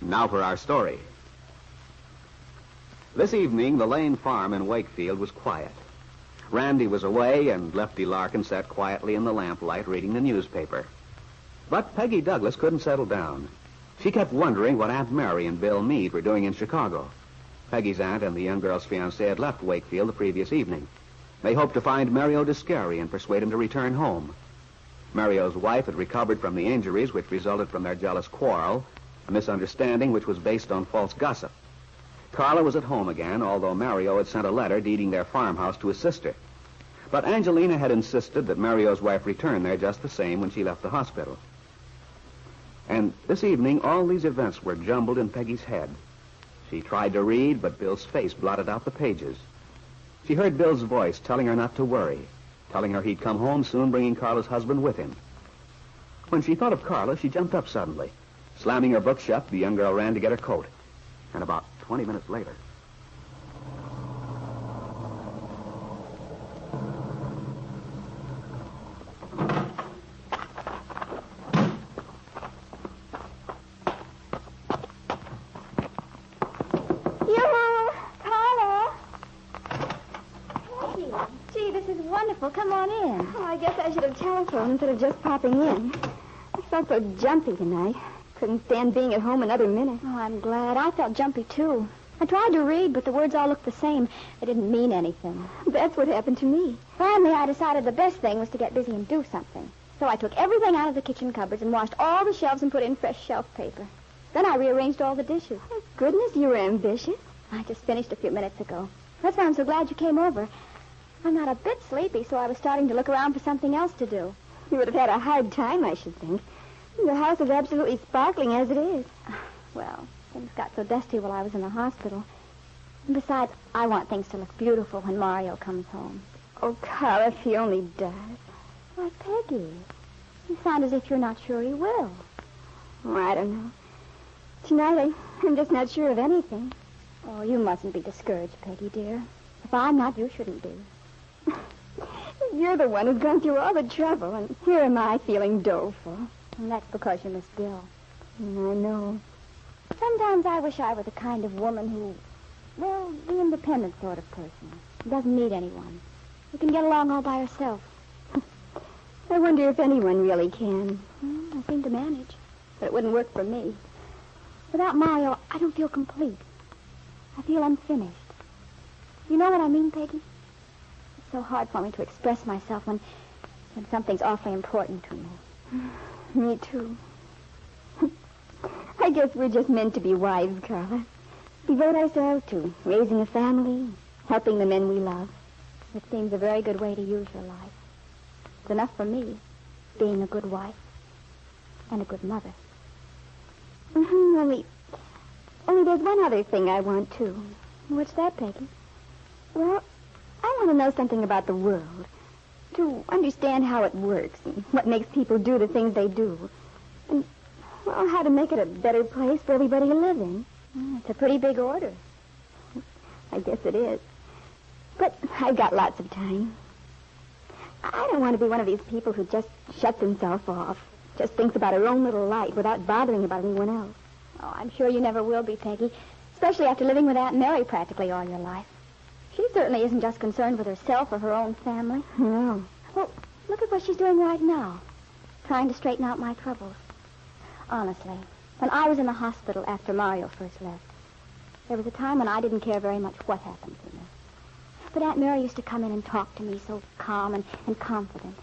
Now for our story. This evening, the Lane farm in Wakefield was quiet. Randy was away, and Lefty Larkin sat quietly in the lamplight reading the newspaper. But Peggy Douglas couldn't settle down. She kept wondering what Aunt Mary and Bill Meade were doing in Chicago. Peggy's aunt and the young girl's fiancé had left Wakefield the previous evening. They hoped to find Mario Descari and persuade him to return home. Mario's wife had recovered from the injuries which resulted from their jealous quarrel, a misunderstanding which was based on false gossip. Carla was at home again, although Mario had sent a letter deeding their farmhouse to his sister. But Angelina had insisted that Mario's wife return there just the same when she left the hospital. And this evening, all these events were jumbled in Peggy's head. She tried to read, but Bill's face blotted out the pages. She heard Bill's voice telling her not to worry, telling her he'd come home soon, bringing Carla's husband with him. When she thought of Carla, she jumped up suddenly. Slamming her book shut, the young girl ran to get her coat. And about 20 minutes later... Well, come on in. Oh, I guess I should have telephoned instead of just popping in. I felt so jumpy tonight. Couldn't stand being at home another minute. Oh, I'm glad. I felt jumpy, too. I tried to read, but the words all looked the same. They didn't mean anything. That's what happened to me. Finally, I decided the best thing was to get busy and do something. So I took everything out of the kitchen cupboards and washed all the shelves and put in fresh shelf paper. Then I rearranged all the dishes. Oh, goodness, you were ambitious. I just finished a few minutes ago. That's why I'm so glad you came over. I'm not a bit sleepy, so I was starting to look around for something else to do. You would have had a hard time, I should think. The house is absolutely sparkling as it is. Well, things got so dusty while I was in the hospital. And besides, I want things to look beautiful when Mario comes home. Oh, Carl, if he only does. Why, Peggy, you sound as if you're not sure he will. Oh, I don't know. Tonight, I'm just not sure of anything. Oh, you mustn't be discouraged, Peggy, dear. If I'm not, you shouldn't be. You're the one who's gone through all the trouble, and here am I feeling doleful. And that's because you miss Bill. I know. Sometimes I wish I were the kind of woman who, well, the independent sort of person. Who doesn't need anyone. Who can get along all by herself. I wonder if anyone really can. I seem to manage, but it wouldn't work for me. Without Mario, I don't feel complete. I feel unfinished. You know what I mean, Peggy? It's so hard for me to express myself when something's awfully important to me. Me too. I guess we're just meant to be wives, Carla. Devote ourselves to raising a family, helping the men we love. It seems a very good way to use your life. It's enough for me, being a good wife and a good mother. Only there's one other thing I want, too. What's that, Peggy? Well, I want to know something about the world. To understand how it works and what makes people do the things they do. And, well, how to make it a better place for everybody to live in. It's a pretty big order. I guess it is. But I've got lots of time. I don't want to be one of these people who just shuts himself off. Just thinks about her own little life without bothering about anyone else. Oh, I'm sure you never will be, Peggy. Especially after living with Aunt Mary practically all your life. She certainly isn't just concerned with herself or her own family. No. Well, look at what she's doing right now. Trying to straighten out my troubles. Honestly, when I was in the hospital after Mario first left, there was a time when I didn't care very much what happened to me. But Aunt Mary used to come in and talk to me so calm and confident.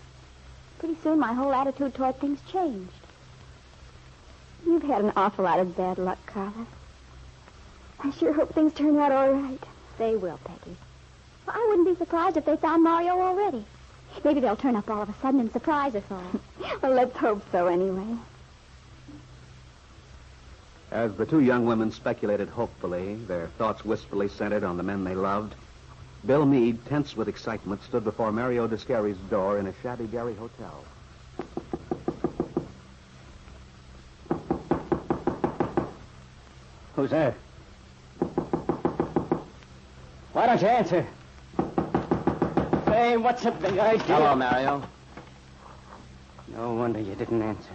Pretty soon my whole attitude toward things changed. You've had an awful lot of bad luck, Carla. I sure hope things turn out all right. They will, Peggy. Well, I wouldn't be surprised if they found Mario already. Maybe they'll turn up all of a sudden and surprise us all. Well, let's hope so anyway. As the two young women speculated hopefully, their thoughts wistfully centered on the men they loved, Bill Meade, tense with excitement, stood before Mario Descari's door in a shabby Gary hotel. Who's there? Why don't you answer? Say, what's the big idea? Hello, Mario. No wonder you didn't answer.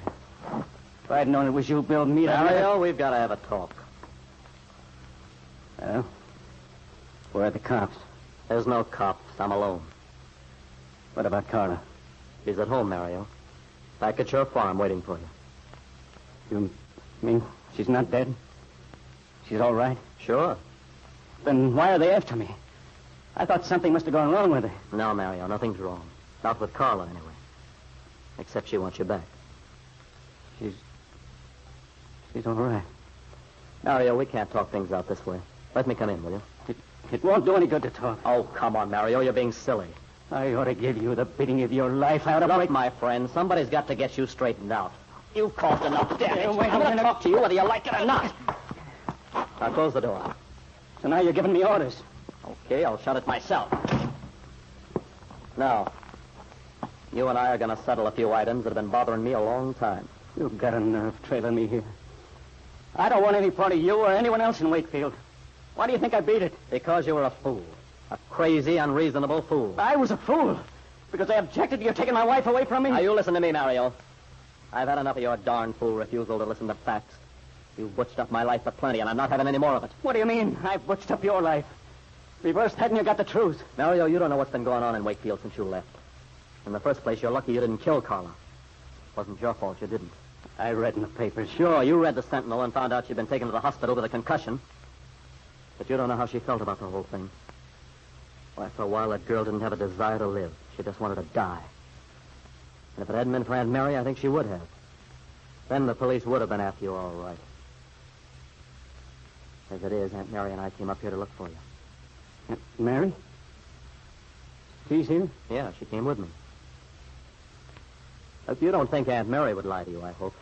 If I'd known it was you, Bill Meade, Mario, we've got to have a talk. Well, where are the cops? There's no cops. I'm alone. What about Carla? She's at home, Mario. Back at your farm waiting for you. You mean she's not dead? She's all right? Sure. Then why are they after me? I thought something must have gone wrong with her. No, Mario, nothing's wrong. Not with Carla, anyway. Except she wants you back. She's all right. Mario, we can't talk things out this way. Let me come in, will you? It won't do any good to talk. Oh, come on, Mario. You're being silly. I ought to give you the beating of your life. I ought to Look, my friend, somebody's got to get you straightened out. You've caused enough damage. Wait a I'm going to minute. talk to you whether you like it or not. Now, close the door. So now you're giving me orders. Okay, I'll shut it myself. Now, you and I are going to settle a few items that have been bothering me a long time. You've got a nerve trailing me here. I don't want any part of you or anyone else in Wakefield. Why do you think I beat it? Because you were a fool. A crazy, unreasonable fool. I was a fool. Because I objected to you taking my wife away from me. Now, you listen to me, Mario. I've had enough of your darn fool refusal to listen to facts. You've butched up my life for plenty, and I'm not having any more of it. What do you mean? I've butched up your life. Reversed, hadn't you got the truth? Mario, you don't know what's been going on in Wakefield since you left. In the first place, you're lucky you didn't kill Carla. It wasn't your fault you didn't. I read in the papers. Sure, you read the Sentinel and found out she'd been taken to the hospital with a concussion. But you don't know how she felt about the whole thing. Why, for a while, that girl didn't have a desire to live. She just wanted to die. And if it hadn't been for Aunt Mary, I think she would have. Then the police would have been after you all right. As it is, Aunt Mary and I came up here to look for you. Aunt Mary? She's here? Yeah, she came with me. Look, you don't think Aunt Mary would lie to you, I hope.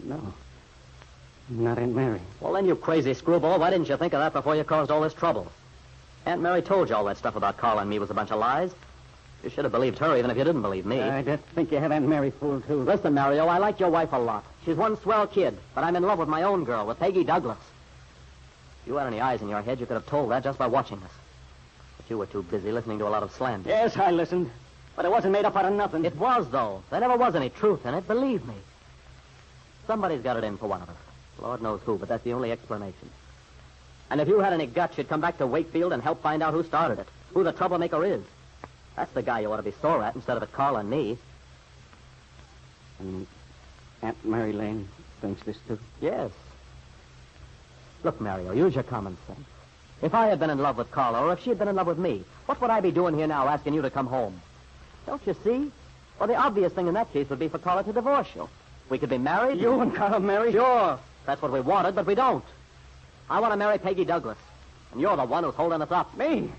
No. Not Aunt Mary. Well, then, you crazy screwball, why didn't you think of that before you caused all this trouble? Aunt Mary told you all that stuff about Carla and me was a bunch of lies. You should have believed her even if you didn't believe me. I just think you have Aunt Mary fooled, too. Listen, Mario, I like your wife a lot. She's one swell kid, but I'm in love with my own girl, with Peggy Douglas. If you had any eyes in your head, you could have told that just by watching us. But you were too busy listening to a lot of slander. Yes, I listened. But it wasn't made up out of nothing. It was, though. There never was any truth in it, believe me. Somebody's got it in for one of us. Lord knows who, but that's the only explanation. And if you had any guts, you'd come back to Wakefield and help find out who started it, who the troublemaker is. That's the guy you ought to be sore at instead of at Carla and me. And Aunt Mary Lane thinks this, too? Yes. Look, Mario, use your common sense. If I had been in love with Carla, or if she had been in love with me, what would I be doing here now asking you to come home? Don't you see? Well, the obvious thing in that case would be for Carla to divorce you. We could be married. You and Carla married? Sure. That's what we wanted, but we don't. I want to marry Peggy Douglas. And you're the one who's holding us up. Me?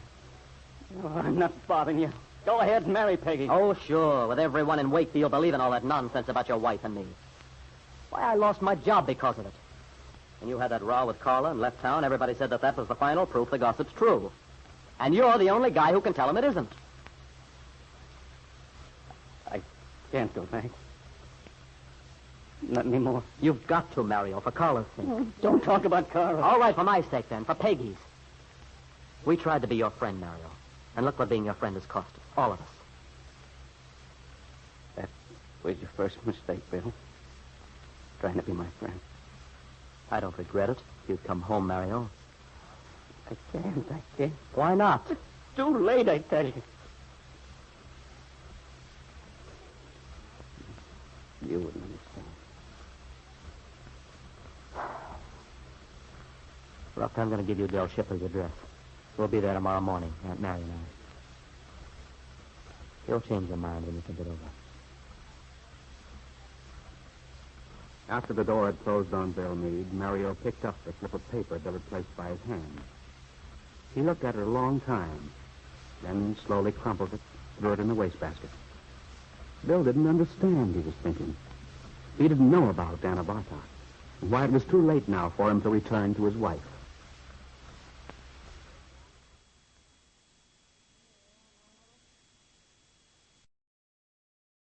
Oh, I'm not bothering you. Go ahead and marry Peggy. Oh, sure. With everyone in Wakefield believing all that nonsense about your wife and me. Why, I lost my job because of it. When you had that row with Carla and left town, everybody said that was the final proof the gossip's true. And you're the only guy who can tell them it isn't. I can't go back. Not anymore. You've got to, Mario, for Carla's sake. Don't talk about Carla. All right, for my sake, then. For Peggy's. We tried to be your friend, Mario. And look what being your friend has cost us. All of us. That was your first mistake, Bill. Trying to be my friend. I don't regret it. You'd come home, Mario. I can't. Why not? It's too late, I tell you. You wouldn't understand. Look, I'm going to give you Del Shipley's address. We'll be there tomorrow morning, Aunt Mary and I. You'll change your mind when you think it over. After the door had closed on Bill Meade, Mario picked up the slip of paper Bill had placed by his hand. He looked at it a long time, then slowly crumpled it, threw it in the wastebasket. Bill didn't understand, he was thinking. He didn't know about Anna Bartok, and why it was too late now for him to return to his wife.